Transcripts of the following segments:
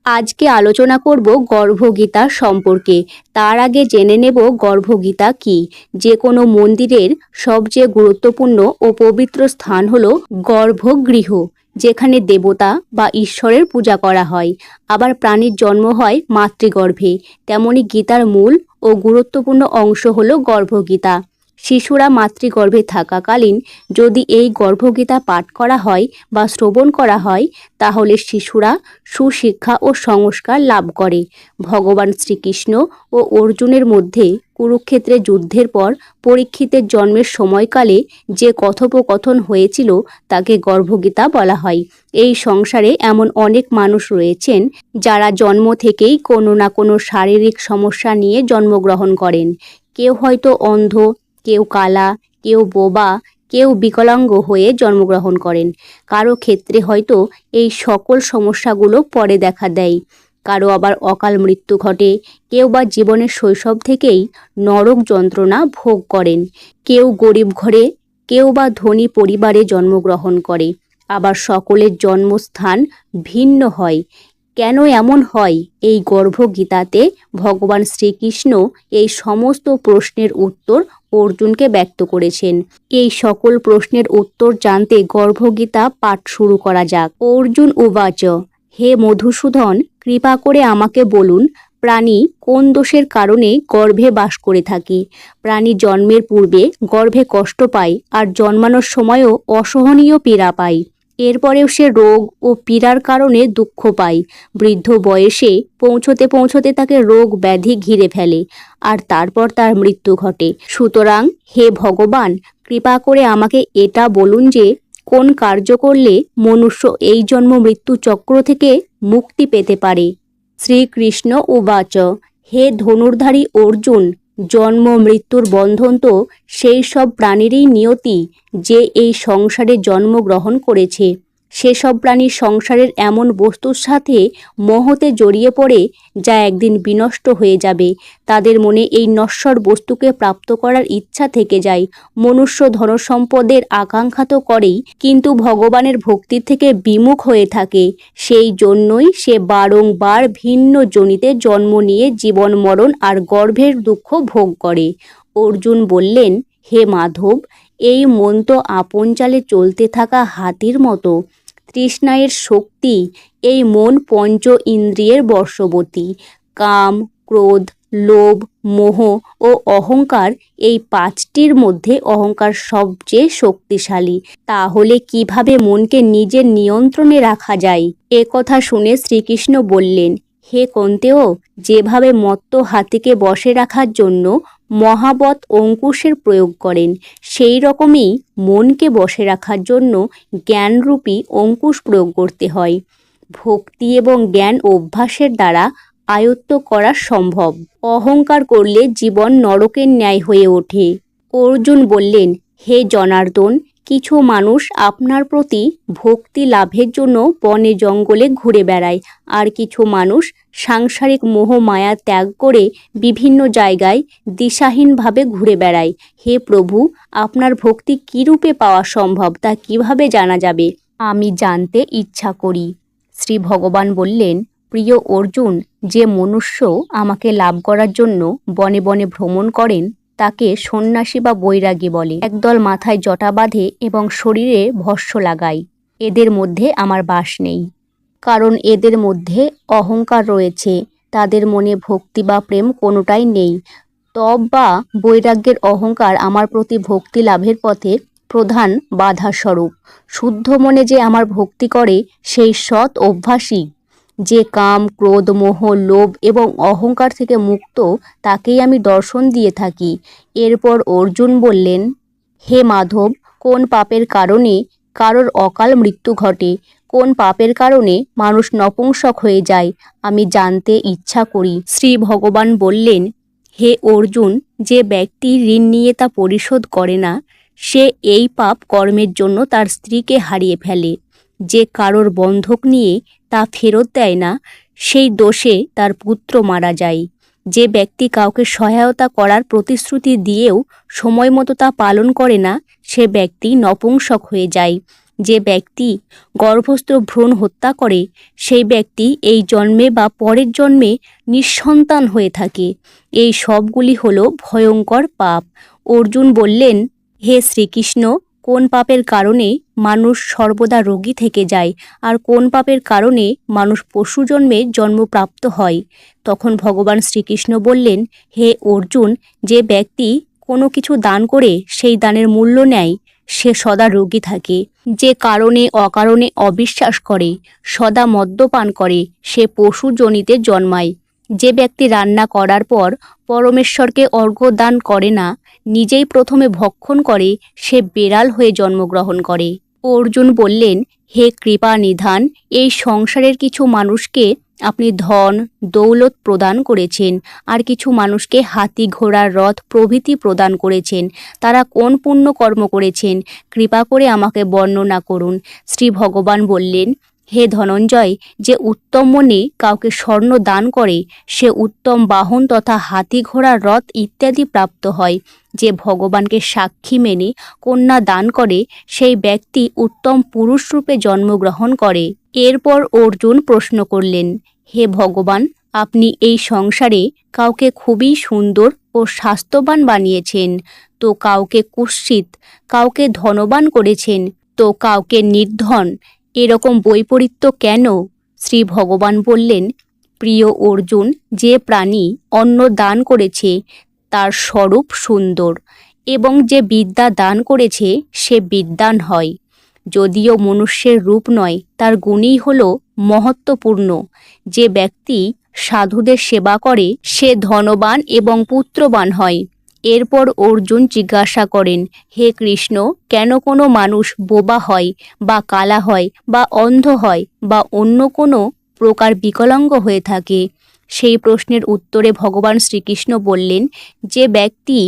আজকে আলোচনা করব গর্ভগীতা সম্পর্কে। তার আগে জেনে নেব গর্ভগীতা কি। যে কোনো মন্দিরের সবচেয়ে গুরুত্বপূর্ণ ও পবিত্র স্থান হলো গর্ভগৃহ, যেখানে দেবতা বা ঈশ্বরের পূজা করা হয়। আবার প্রাণীর জন্ম হয় মাতৃগর্ভে। তেমনি গীতার মূল ও গুরুত্বপূর্ণ অংশ হলো গর্ভগীতা। শিশুরা মাতৃগর্ভে থাকাকালীন যদি এই গর্ভগীতা পাঠ করা হয় বা শ্রবণ করা হয়, তাহলে শিশুরা সুশিক্ষা ও সংস্কার লাভ করে। ভগবান শ্রীকৃষ্ণ ও অর্জুনের মধ্যে কুরুক্ষেত্রে যুদ্ধের পর পরীক্ষিতের জন্মের সময়কালে যে কথোপকথন হয়েছিল তাকে গর্ভগীতা বলা হয়। এই সংসারে এমন অনেক মানুষ রয়েছেন যারা জন্ম থেকেই কোনো না কোনো শারীরিক সমস্যা নিয়ে জন্মগ্রহণ করেন। কেউ হয়তো অন্ধ, কেউ কালা, কেউ বোবা, কেউ বিকলাঙ্গ হয়ে জন্মগ্রহণ করেন। কারো ক্ষেত্রে হয়তো এই সকল সমস্যাগুলো পরে দেখা দেয়, কারো আবার অকাল মৃত্যু ঘটে, কেউ বা জীবনের শৈশব থেকেই নরক যন্ত্রণা ভোগ করেন। কেউ গরিব ঘরে, কেউ বা ধনী পরিবারে জন্মগ্রহণ করে। আবার সকলের জন্মস্থান ভিন্ন হয়। কেন এমন হয়? এই গর্ভগীতাতে ভগবান শ্রীকৃষ্ণ এই সমস্ত প্রশ্নের উত্তর অর্জুনকে ব্যক্ত করেছেন। এই সকল প্রশ্নের উত্তর জানতে গর্ভগীতা পাঠ শুরু করা যাক। অর্জুন উবাচ, হে মধুসূদন, কৃপা করে আমাকে বলুন, প্রাণী কোন দোষের কারণে গর্ভে বাস করে থাকে? প্রাণী জন্মের পূর্বে গর্ভে কষ্ট পায় আর জন্মানোর সময়ও অসহনীয় পীড়া পায়। এরপরেও সে রোগ ও পীড়ার কারণে দুঃখ পায়। বৃদ্ধ বয়সে পৌঁছতে পৌঁছতে তাকে রোগ ব্যাধি ঘিরে ফেলে আর তারপর তার মৃত্যু ঘটে। সুতরাং হে ভগবান, কৃপা করে আমাকে এটা বলুন যে কোন কার্য করলে মনুষ্য এই জন্ম মৃত্যু চক্র থেকে মুক্তি পেতে পারে। শ্রীকৃষ্ণ উবাচ, হে ধনুর্ধারী অর্জুন, জন্ম মৃত্যুর বন্ধন তো সেই সব প্রাণীরই নিয়তি যে এই সংসারে জন্মগ্রহণ করেছে। সেসব প্রাণী সংসারের এমন বস্তুর সাথে মোহতে জড়িয়ে পড়ে যা একদিন বিনষ্ট হয়ে যাবে। তাদের মনে এই নশ্বর বস্তুকে প্রাপ্ত করার ইচ্ছা থেকে যায়। মনুষ্য ধনসম্পদের আকাঙ্ক্ষা তো করেই, কিন্তু ভগবানের ভক্তির থেকে বিমুখ হয়ে থাকে। সেই জন্যই সে বারংবার ভিন্ন যোনিতে জন্ম নিয়ে জীবন মরণ আর গর্ভের দুঃখ ভোগ করে। অর্জুন বললেন, হে মাধব, এই মন তো আপন চালে চলতে থাকা হাতির মতো। তৃষ্ণায়ের শক্তি এই মন পঞ্চ ইন্দ্রিয়ের বশবর্তী। কাম, ক্রোধ, লোভ, মোহ ও অহংকার, এই পাঁচটির মধ্যে অহংকার সবচেয়ে শক্তিশালী। তাহলে কিভাবে মনকে নিজের নিয়ন্ত্রণে রাখা যায়? এ কথা শুনে শ্রীকৃষ্ণ বললেন, হে কন্তেয়, যেভাবে মত্ত হাতিকে বশে রাখার জন্য মহাবৎ অঙ্কুশের প্রয়োগ করেন, সেই রকমই মনকে বশে রাখার জন্য জ্ঞানরূপী অঙ্কুশ প্রয়োগ করতে হয়। ভক্তি এবং জ্ঞান অভ্যাসের দ্বারা আয়ত্ত করা সম্ভব। অহংকার করলে জীবন নরকের ন্যায় হয়ে ওঠে। অর্জুন বললেন, হে জনার্দন, কিছু মানুষ আপনার প্রতি ভক্তি লাভের জন্য বনে জঙ্গলে ঘুরে বেড়ায়, আর কিছু মানুষ সাংসারিক মোহ মায়া ত্যাগ করে বিভিন্ন জায়গায় দিশাহীনভাবে ঘুরে বেড়ায়। হে প্রভু, আপনার ভক্তি কী রূপে পাওয়া সম্ভব তা কিভাবে জানা যাবে? আমি জানতে ইচ্ছা করি। শ্রী ভগবান বললেন, প্রিয় অর্জুন, যে মনুষ্য আমাকে লাভ করার জন্য বনে বনে ভ্রমণ করেন তাকে সন্ন্যাসী বা বৈরাগী বলে। একদল মাথায় জটা বাঁধে এবং শরীরে ভস্ম লাগায়। এদের মধ্যে আমার বাস নেই, কারণ এদের মধ্যে অহংকার রয়েছে। তাদের মনে ভক্তি বা প্রেম কোনোটাই নেই। তপ বা বৈরাগ্যের অহংকার আমার প্রতি ভক্তি লাভের পথে প্রধান বাধাস্বরূপ। শুদ্ধ মনে যে আমার ভক্তি করে সেই সৎ অভ্যাসী, যে কাম, ক্রোধ, মোহ, লোভ এবং অহংকার থেকে মুক্ত, তাকেই আমি দর্শন দিয়ে থাকি। এরপর অর্জুন বললেন, হে মাধব, কোন পাপের কারণে কারোর অকাল মৃত্যু ঘটে? কোন পাপের কারণে মানুষ নপুংসক হয়ে যায়? আমি জানতে ইচ্ছা করি। শ্রী ভগবান বললেন, হে অর্জুন, যে ব্যক্তি ঋণ নিয়ে তা পরিশোধ করে না, সে এই পাপ কর্মের জন্য তার স্ত্রীকে হারিয়ে ফেলে। যে কারোর বন্ধক নিয়ে তা ফেরত দেয় না, সেই দোষে তার পুত্র মারা যায়। যে ব্যক্তি কাউকে সহায়তা করার প্রতিশ্রুতি দিয়েও সময় মতো তা পালন করে না, সে ব্যক্তি নপুংসক হয়ে যায়। যে ব্যক্তি গর্ভস্থ ভ্রূণ হত্যা করে সেই ব্যক্তি এই জন্মে বা পরের জন্মে নিঃসন্তান হয়ে থাকে। এই সবগুলি হলো ভয়ঙ্কর পাপ। অর্জুন বললেন, হে শ্রীকৃষ্ণ, কোন পাপের কারণে মানুষ সর্বদা রোগী থেকে যায় আর কোন পাপের কারণে মানুষ পশু জন্মে জন্মপ্রাপ্ত হয়? তখন ভগবান শ্রীকৃষ্ণ বললেন, হে অর্জুন, যে ব্যক্তি কোনো কিছু দান করে সেই দানের মূল্য নেয় সে সদা রোগী থাকে। যে কারণে অকারণে অবিশ্বাস করে, সদা মদ্যপান করে, সে পশু যোনিতে জন্মায়। যে ব্যক্তি রান্না করার পর পরমেশ্বরকে অর্ঘ্য দান করে না, নিজেই প্রথমে ভক্ষণ করে, সে বেড়াল হয়ে জন্মগ্রহণ করে। অর্জুন বললেন, হে কৃপা নিধান, এই সংসারের কিছু মানুষকে আপনি ধন দৌলত প্রদান করেছেন, আর কিছু মানুষকে হাতি ঘোড়ার রথ প্রভৃতি প্রদান করেছেন। তারা কোন পুণ্য কর্ম করেছেন কৃপা করে আমাকে বর্ণনা করুন। শ্রী ভগবান বললেন, হে ধনঞ্জয়, যে উত্তম মনে কাউকে স্বর্ণ দান করে সে উত্তম বাহন তথা হাতি ঘোড়ার রথ ইত্যাদি প্রাপ্ত হয়। যে ভগবানকে সাক্ষী মেনে কন্যা দান করে সেই ব্যক্তি উত্তম পুরুষ রূপে জন্মগ্রহণ করে। এরপর অর্জুন প্রশ্ন করলেন, হে ভগবান, আপনি এই সংসারে কাউকে খুবই সুন্দর ও স্বাস্থ্যবান বানিয়েছেন, তো কাউকে কুৎসিত, কাউকে ধনবান করেছেন, তো কাউকে নির্ধন। এরকম বৈপরীত্য কেন? শ্রী ভগবান বললেন, প্রিয় অর্জুন, যে প্রাণী অন্ন দান করেছে তার স্বরূপ সুন্দর, এবং যে বিদ্যা দান করেছে সে বিদ্বান হয়। যদিও মনুষ্যের রূপ নয়, তার গুণই হল মহত্বপূর্ণ। যে ব্যক্তি সাধুদের সেবা করে সে ধনবান এবং পুত্রবান হয়। এরপর অর্জুন জিজ্ঞাসা করেন, হে কৃষ্ণ, কেন কোনো মানুষ বোবা হয় বা কালা হয় বা অন্ধ হয় বা অন্য কোনো প্রকার বিকলাঙ্গ হয়ে থাকে? সেই প্রশ্নের উত্তরে ভগবান শ্রীকৃষ্ণ বললেন, যে ব্যক্তি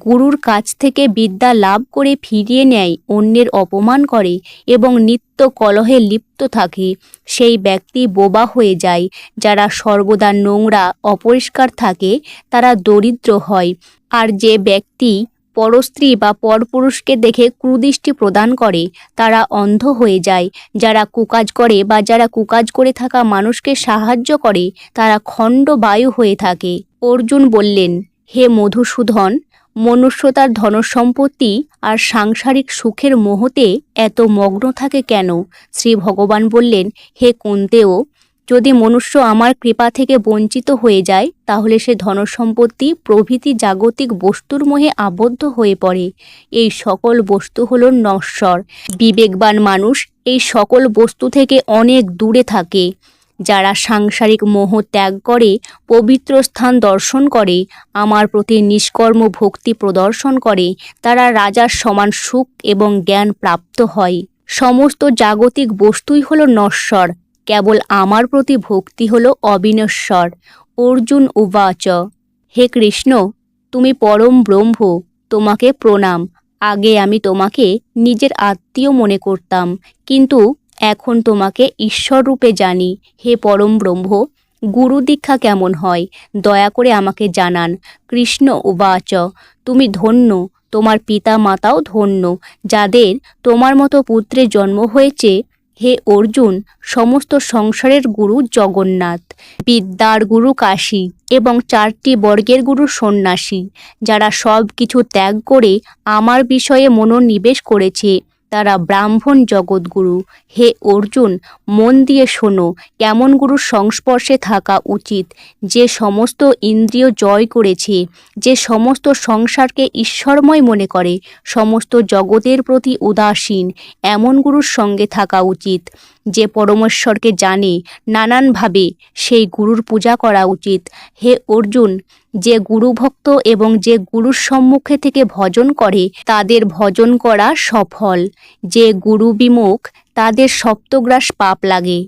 গুরুর কাছ থেকে বিদ্যা লাভ করে ফিরিয়ে নেয়, অন্যের অপমান করে এবং নিত্য কলহে লিপ্ত থাকে, সেই ব্যক্তি বোবা হয়ে যায়। যারা সর্বদা নোংরা অপরিষ্কার থাকে তারা দরিদ্র হয়। আর যে ব্যক্তি পরস্ত্রী বা পরপুরুষকে দেখে কুদৃষ্টি প্রদান করে তারা অন্ধ হয়ে যায়। যারা কুকাজ করে বা যারা কুকাজ করে থাকা মানুষকে সাহায্য করে তারা খণ্ডবায়ু হয়ে থাকে। অর্জুন বললেন, হে মধুসূদন, মনুষ্য তার ধনসম্পত্তি আর সাংসারিক সুখের মোহতে এত মগ্ন থাকে কেন? শ্রী ভগবান বললেন, হে কুন্তেয়, যদি মনুষ্য আমার কৃপা থেকে বঞ্চিত হয়ে যায় তাহলে সে ধনসম্পত্তি প্রভৃতি জাগতিক বস্তুর মোহে আবদ্ধ হয়ে পড়ে। এই সকল বস্তু হলো নশ্বর। বিবেকবান মানুষ এই সকল বস্তু থেকে অনেক দূরে থাকে। যারা সাংসারিক মোহ ত্যাগ করে, পবিত্র স্থান দর্শন করে, আমার প্রতি নিষ্কর্ম ভক্তি প্রদর্শন করে, তারা রাজার সমান সুখ এবং জ্ঞান প্রাপ্ত হয়। সমস্ত জাগতিক বস্তুই হলো নশ্বর, কেবল আমার প্রতি ভক্তি হলো অবিনশ্বর। অর্জুন উবাচ, হে কৃষ্ণ, তুমি পরম ব্রহ্ম, তোমাকে প্রণাম। আগে আমি তোমাকে নিজের আত্মীয় মনে করতাম, কিন্তু এখন তোমাকে ঈশ্বর রূপে জানি। হে পরম ব্রহ্ম, গুরু দীক্ষা কেমন হয় দয়া করে আমাকে জানান। কৃষ্ণ উবাচ, তুমি ধন্য, তোমার পিতা মাতাও ধন্য, যাদের তোমার মতো পুত্রের জন্ম হয়েছে। হে অর্জুন, সমস্ত সংসারের গুরু জগন্নাথ, বিদ্যার গুরু কাশী এবং 4টি বর্গের গুরু সন্ন্যাসী। যারা সব কিছু ত্যাগ করে আমার বিষয়ে মনোনিবেশ করেছে তারা ব্রাহ্মণ জগৎগুরু। হে অর্জুন, মন দিয়ে শোনো, কেমন গুরুর সংস্পর্শে থাকা উচিত? যে সমস্ত ইন্দ্রিয় জয় করেছে, যে সমস্ত সংসারকে ঈশ্বরময় মনে করে, সমস্ত জগতের প্রতি উদাসীন, এমন গুরুর সঙ্গে থাকা উচিত। যে পরমেশ্বরকে জানে নানানভাবে, সেই গুরুর পূজা করা উচিত। হে অর্জুন, যে গুরুভক্ত এবং যে গুরুর সম্মুখে থেকে ভজন করে তাদের ভজন করা সফল। যে গুরু বিমুখ তাদের সপ্তগ্রাস পাপ লাগে।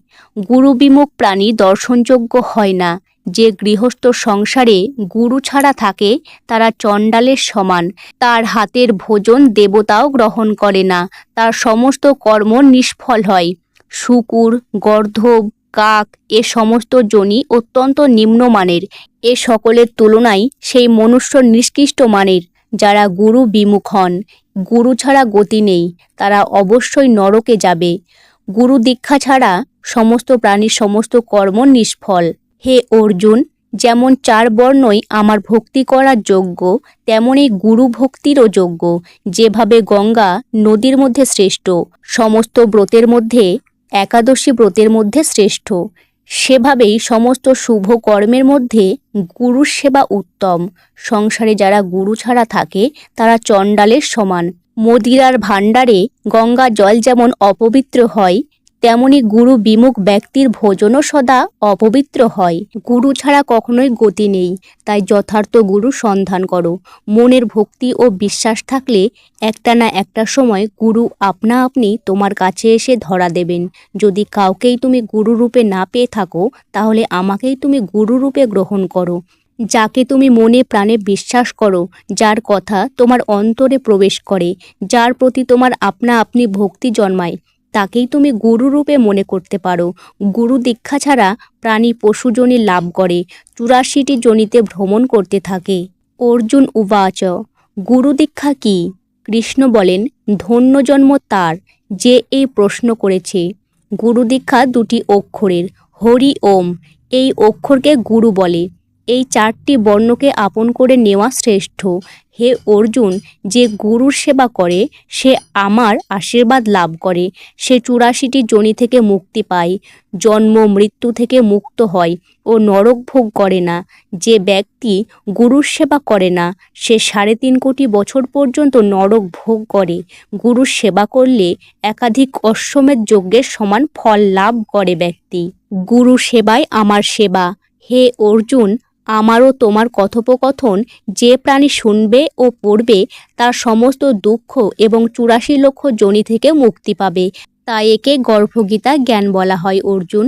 গুরু বিমুখ প্রাণী দর্শনযোগ্য হয় না। যে গৃহস্থ সংসারে গুরু ছাড়া থাকে তারা চণ্ডালের সমান। তার হাতের ভোজন দেবতাও গ্রহণ করে না, তার সমস্ত কর্ম নিষ্ফল হয়। শূকর, গর্দভ, কাক এ সমস্ত যোনি অত্যন্ত নিম্নমানের। এ সকলের তুলনায় সেই মনুষ্য নিষ্কৃষ্ট মানের। যারা গুরু বিমুখ হন, গুরু ছাড়া গতি নেই, তারা অবশ্যই নরকে যাবে। গুরু দীক্ষা ছাড়া সমস্ত প্রাণীর সমস্ত কর্ম নিষ্ফল। হে অর্জুন, যেমন 4 বর্ণই আমার ভক্তি করার যোগ্য, তেমনই গুরু ভক্তিরও যোগ্য। যেভাবে গঙ্গা নদীর মধ্যে শ্রেষ্ঠ, সমস্ত ব্রতের মধ্যে একাদশী ব্রতের মধ্যে শ্রেষ্ঠ, সেভাবেই সমস্ত শুভ কর্মের মধ্যে গুরুর সেবা উত্তম। সংসারে যারা গুরু ছাড়া থাকে তারা চণ্ডালের সমান। মদিরার ভাণ্ডারে গঙ্গা জল যেমন অপবিত্র হয়, তেমনি গুরু বিমুখ ব্যক্তির ভোজনও সদা অপবিত্র হয়। গুরু ছাড়া কখনোই গতি নেই, তাই যথার্থ গুরু সন্ধান করো। মনের ভক্তি ও বিশ্বাস থাকলে একটা না একটা সময় গুরু আপনা আপনি তোমার কাছে এসে ধরা দেবেন। যদি কাউকেই তুমি গুরু রূপে না পেয়ে থাকো, তাহলে আমাকেই তুমি গুরু রূপে গ্রহণ করো। যাকে তুমি মনে প্রাণে বিশ্বাস করো, যার কথা তোমার অন্তরে প্রবেশ করে, যার প্রতি তোমার আপনা আপনি ভক্তি জন্মায়, তাকেই তুমি গুরু রূপে মনে করতে পারো। গুরু দীক্ষা ছাড়া প্রাণী পশুজনি লাভ করে, 84টি জনিতে ভ্রমণ করতে থাকে। অর্জুন উবাচ, গুরু দীক্ষা কি? কৃষ্ণ বলেন, ধন্য জন্ম তার যে এই প্রশ্ন করেছে। গুরু দীক্ষা 2টি অক্ষরের, হরি ওম। এই অক্ষরকে গুরু বলে। এই 4টি বর্ণকে আপন করে নেওয়া শ্রেষ্ঠ। হে অর্জুন, যে গুরুর সেবা করে সে আমার আশীর্বাদ লাভ করে। সে 84টি যোনি থেকে মুক্তি পায়, জন্ম মৃত্যু থেকে মুক্ত হয় ও নরক ভোগ করে না। যে ব্যক্তি গুরুর সেবা করে না, সে 3.5 কোটি বছর পর্যন্ত নরক ভোগ করে। গুরুর সেবা করলে একাধিক অশ্বমেধ যজ্ঞের সমান ফল লাভ করে ব্যক্তি। গুরু সেবায় আমার সেবা। হে অর্জুন, আমারও তোমার কথোপকথন যে প্রাণী শুনবে ও পড়বে, তার সমস্ত দুঃখ এবং 84 লক্ষ যোনি থেকে মুক্তি পাবে। তাই একে গর্ভগীতা জ্ঞান বলা হয় অর্জুন।